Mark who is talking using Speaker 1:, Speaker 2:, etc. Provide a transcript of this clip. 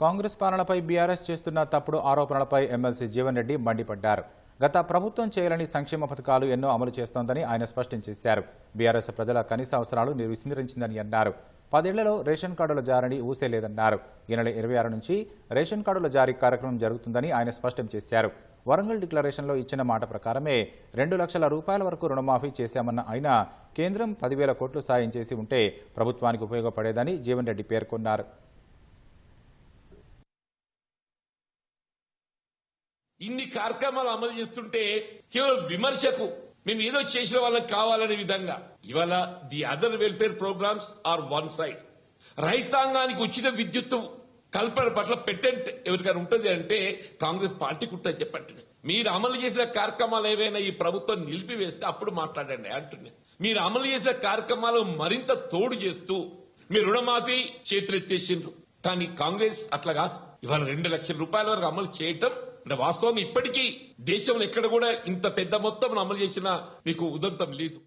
Speaker 1: కాంగ్రెస్ పాలనపై బీఆర్ఎస్ చేస్తున్న తప్పుడు ఆరోపణలపై ఎమ్మెల్సీ జీవన్ రెడ్డి మండిపడ్డారు. గత ప్రభుత్వం చేయాలని సంక్షేమ పథకాలు ఎన్నో అమలు చేస్తోందని ఆయన స్పష్టం చేశారు. బీఆర్ఎస్ ప్రజల కనీస అవసరాలు విస్మరించిందని అన్నారు. 10 ఏళ్లలో రేషన్ కార్డుల జారీ ఊసేలేదన్నారు. ఈ నెల 26 నుంచి రేషన్ కార్డుల జారీ కార్యక్రమం జరుగుతుందని ఆయన స్పష్టం చేశారు. వరంగల్ డిక్లరేషన్లో ఇచ్చిన మాట ప్రకారమే 2 లక్షల రూపాయల వరకు రుణమాఫీ చేశామన్న ఆయన కేంద్రం 10,000 కోట్లు సాయం చేసి ఉంటే ప్రభుత్వానికి ఉపయోగపడేదని జీవన్ రెడ్డి పేర్కొన్నారు.
Speaker 2: ఇన్ని కార్యక్రమాలు అమలు చేస్తుంటే కేవలం విమర్శకు మేము ఏదో చేసిన వాళ్ళకి కావాలనే విధంగా ఇవాళ the other welfare programmes are one side. రైతాంగానికి ఉచిత విద్యుత్తు కల్పన పట్ల పెట్టెంట్ ఎవరికైనా ఉంటుంది అంటే కాంగ్రెస్ పార్టీకి ఉంటుంది చెప్పండి. మీరు అమలు చేసిన కార్యక్రమాలు ఏవైనా ఈ ప్రభుత్వం నిలిపివేస్తే అప్పుడు మాట్లాడండి అంటున్నాయి. మీరు అమలు చేసిన కార్యక్రమాలు మరింత తోడు చేస్తూ మీరు రుణమాఫీ చేతులెత్తేసిండ్రు. కానీ కాంగ్రెస్ అట్లా కాదు. ఇవాళ 2 లక్షల రూపాయల వరకు అమలు చేయటం వాస్తవం. ఇప్పటికీ దేశంలో ఎక్కడ కూడా ఇంత పెద్ద మొత్తం అమలు చేసినా మీకు ఉదంతం లేదు.